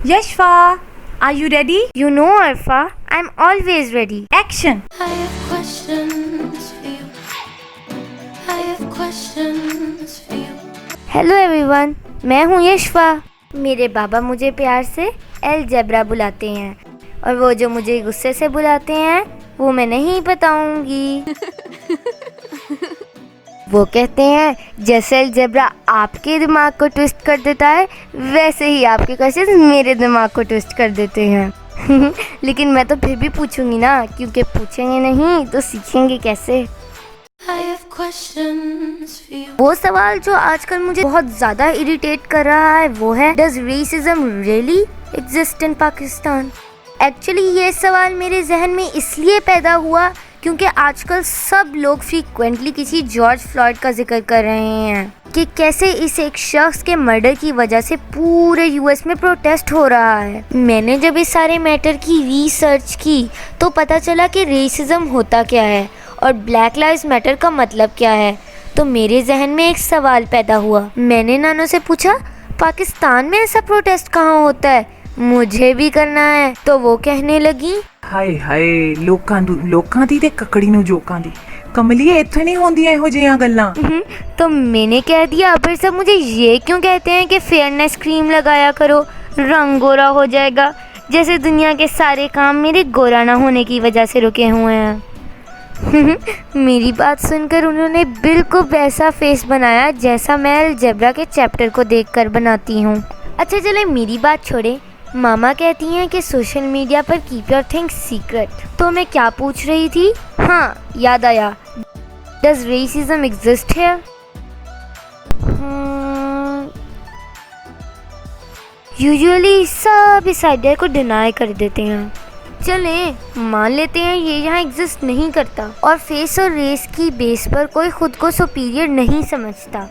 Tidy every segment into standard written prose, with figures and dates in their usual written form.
Yashva, are you ready? You know, Arfa, I'm always ready. Action! I have questions for you. I have questions for you. Hello everyone, मैं हूँ यशवा। मेरे बाबा मुझे प्यार से L zebra बुलाते हैं और वो जो मुझे गुस्से से बुलाते हैं वो मैं नहीं बताऊंगी। वो कहते हैं जैसे एल जेब्रा आपके दिमाग को ट्विस्ट कर देता है वैसे ही आपके क्वेश्चंस मेरे दिमाग को ट्विस्ट कर देते हैं। लेकिन मैं तो फिर भी पूछूंगी ना, क्योंकि पूछेंगे नहीं तो सीखेंगे कैसे। I have questions for you. वो सवाल जो आजकल मुझे बहुत ज़्यादा इरिटेट कर रहा है वो है, does racism really exist in Pakistan? Actually ये सवाल मेरे जहन में इसलिए पैदा हुआ क्योंकि आजकल सब लोग फ्रीक्वेंटली किसी जॉर्ज फ्लॉयड का जिक्र कर रहे हैं कि कैसे इस एक शख्स के मर्डर की वजह से पूरे यूएस में प्रोटेस्ट हो रहा है। मैंने जब इस सारे मैटर की रिसर्च की तो पता चला कि रेसिज्म होता क्या है और ब्लैक लाइव्स मैटर का मतलब क्या है। तो मेरे जहन में एक सवाल पैदा हुआ। मैंने नानो से पूछा, पाकिस्तान में ऐसा प्रोटेस्ट कहाँ होता है, मुझे भी करना है। तो वो कहने लगी, ਹਾਏ ਹਾਏ ਲੋਕਾਂ ਦੀ ਤੇ ਕੱਕੜੀ ਨੂੰ ਜੋਕਾਂ ਦੀ ਕਮਲੀਏ ਇੱਥੇ ਨਹੀਂ ਹੁੰਦੀਆਂ ਇਹੋ ਜਿਹੀਆਂ ਗੱਲਾਂ। तो मैंने कह दिया, पर सब मुझे ये क्यों कहते हैं कि फेयरनेस क्रीम लगाया करो, रंग गोरा हो जाएगा, जैसे दुनिया के सारे काम मेरे गोरा ना होने की वजह से रुके हुए हैं। मेरी बात सुनकर उन्होंने बिल्कुल वैसा फेस बनाया जैसा मैं अलजेब्रा के चैप्टर को देखकर बनाती हूँ। अच्छा चले मेरी बात छोड़े, मामा कहती हैं कि सोशल मीडिया पर कीप योर थिंग्स सीक्रेट। तो मैं क्या पूछ रही थी, हाँ याद आया, does racism exist here? Usually सब इस आइडिया को डिनाई कर देते हैं। चलें मान लेते हैं ये यहाँ एग्जिस्ट नहीं करता और फेस और रेस की बेस पर कोई खुद को सुपीरियर नहीं समझता।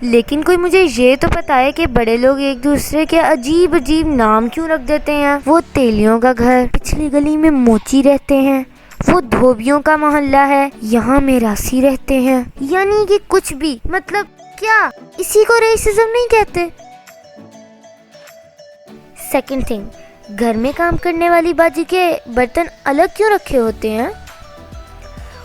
लेकिन कोई मुझे ये तो पता है कि बड़े लोग एक दूसरे के अजीब अजीब नाम क्यों रख देते हैं। वो तेलियों का घर पिछली गली में मोची रहते हैं, वो धोबियों का मोहल्ला है यहाँ मेरासी रहते हैं, यानी कि कुछ भी, मतलब क्या इसी को रेसिज्म नहीं कहते? सेकंड थिंग, घर में काम करने वाली बाजी के बर्तन अलग क्यों रखे होते हैं?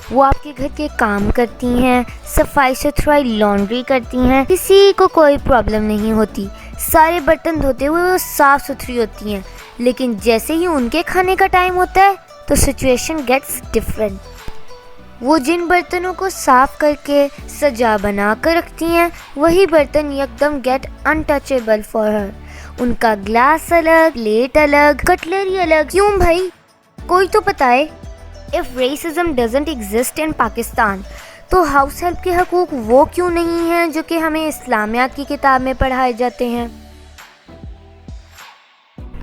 वो आपके घर के काम करती हैं, सफाई सुथराई लॉन्ड्री करती हैं, किसी को कोई प्रॉब्लम नहीं होती, सारे बर्तन धोते हुए वो साफ़ सुथरी होती हैं। लेकिन जैसे ही उनके खाने का टाइम होता है तो सिचुएशन गेट्स डिफरेंट। वो जिन बर्तनों को साफ़ करके सजा बना कर रखती हैं वही बर्तन एकदम गेट अनटचेबल फॉर हर। उनका ग्लास अलग, प्लेट अलग, कटलरी अलग। क्यों भाई, कोई तो बताए। If racism doesn't exist in Pakistan तो हाउस हेल्प के हकूक़ वो क्यों नहीं हैं जो कि हमें इस्लामियात की किताब में पढ़ाए जाते हैं?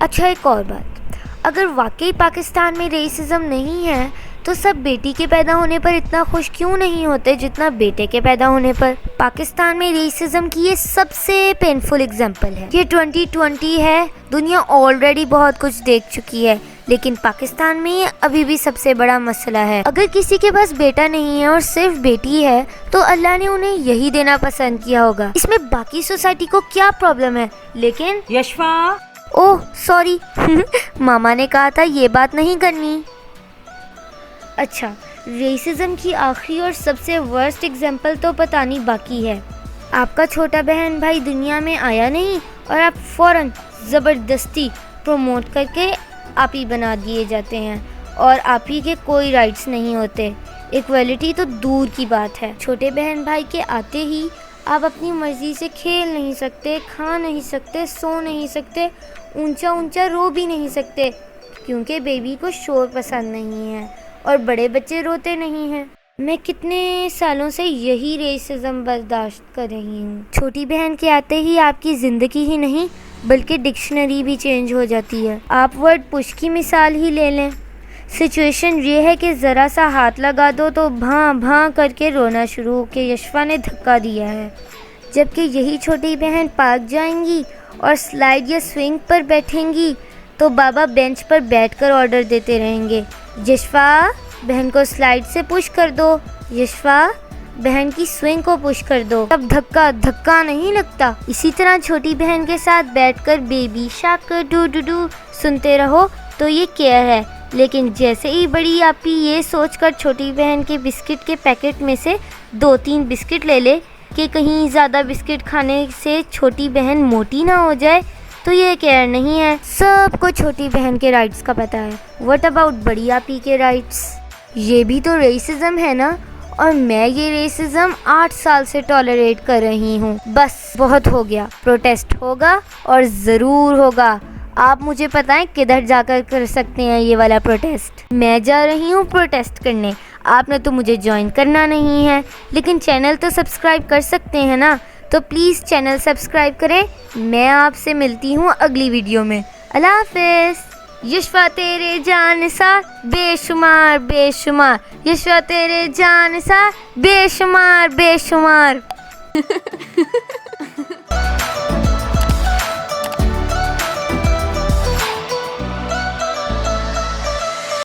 अच्छा एक और बात, अगर वाकई पाकिस्तान में रेसिज्म नहीं है तो सब बेटी के पैदा होने पर इतना खुश क्यों नहीं होते जितना बेटे के पैदा होने पर? पाकिस्तान में रेसिज्म की ये सबसे पेनफुल एग्जाम्पल है। ये 2020 है, दुनिया ऑलरेडी बहुत कुछ देख चुकी है, लेकिन पाकिस्तान में ये अभी भी सबसे बड़ा मसला है। अगर किसी के पास बेटा नहीं है और सिर्फ बेटी है तो अल्लाह ने उन्हें यही देना पसंद किया होगा। इसमें बाकी सोसाइटी को क्या प्रॉब्लम है? लेकिन यशवा, ओह सॉरी, मामा ने कहा था ये बात नहीं करनी। अच्छा, रेसिज्म की आखिरी और सबसे वर्स्ट एग्जाम्पल तो बतानी बाकी है। आपका छोटा बहन भाई दुनिया में आया नहीं और आप फ़ौरन ज़बरदस्ती प्रमोट करके आप ही बना दिए जाते हैं और आप ही के कोई राइट्स नहीं होते। इक्वलिटी तो दूर की बात है। छोटे बहन भाई के आते ही आप अपनी मर्ज़ी से खेल नहीं सकते, खा नहीं सकते, सो नहीं सकते, ऊंचा ऊंचा रो भी नहीं सकते, क्योंकि बेबी को शोर पसंद नहीं है और बड़े बच्चे रोते नहीं हैं। मैं कितने सालों से यही रेसिज्म बर्दाश्त कर रही हूँ। छोटी बहन के आते ही आपकी ज़िंदगी ही नहीं बल्कि डिक्शनरी भी चेंज हो जाती है। आप वर्ड पुश की मिसाल ही ले लें। सिचुएशन ये है कि ज़रा सा हाथ लगा दो तो भां भां करके रोना शुरू हो के यशवा ने धक्का दिया है, जबकि यही छोटी बहन पार्क जाएंगी और स्लाइड या स्विंग पर बैठेंगी तो बाबा बेंच पर बैठकर ऑर्डर देते रहेंगे, यशवा बहन को स्लाइड से पुश कर दो, यशवा बहन की स्विंग को पुश कर दो, तब धक्का धक्का नहीं लगता। इसी तरह छोटी बहन के साथ बैठकर baby shark do do do सुनते रहो तो ये केयर है। लेकिन जैसे ही बड़ी आपी ये सोचकर छोटी बहन के बिस्किट के पैकेट में से 2-3 बिस्किट ले ले कि कहीं ज़्यादा बिस्किट खाने से छोटी बहन मोटी ना हो जाए, तो ये केयर नहीं है। सबको छोटी बहन के राइट्स का पता है। व्हाट अबाउट बड़ी आपी के राइट्स? ये भी तो रेसिज्म है ना, और मैं ये रेसिज्म 8 साल से टॉलरेट कर रही हूँ। बस बहुत हो गया। प्रोटेस्ट होगा और ज़रूर होगा। आप मुझे बताएं किधर जाकर कर सकते हैं ये वाला प्रोटेस्ट। मैं जा रही हूँ प्रोटेस्ट करने। आपने तो मुझे ज्वाइन करना नहीं है, लेकिन चैनल तो सब्सक्राइब कर सकते हैं ना, तो प्लीज़ चैनल सब्सक्राइब करें। मैं आपसे मिलती हूँ अगली वीडियो में। अल्लाह हाफ़िज़। यशवा तेरे जान सा बेशुमार बेशुमार, यशवा तेरे जान सा बेशुमार बेशुमार।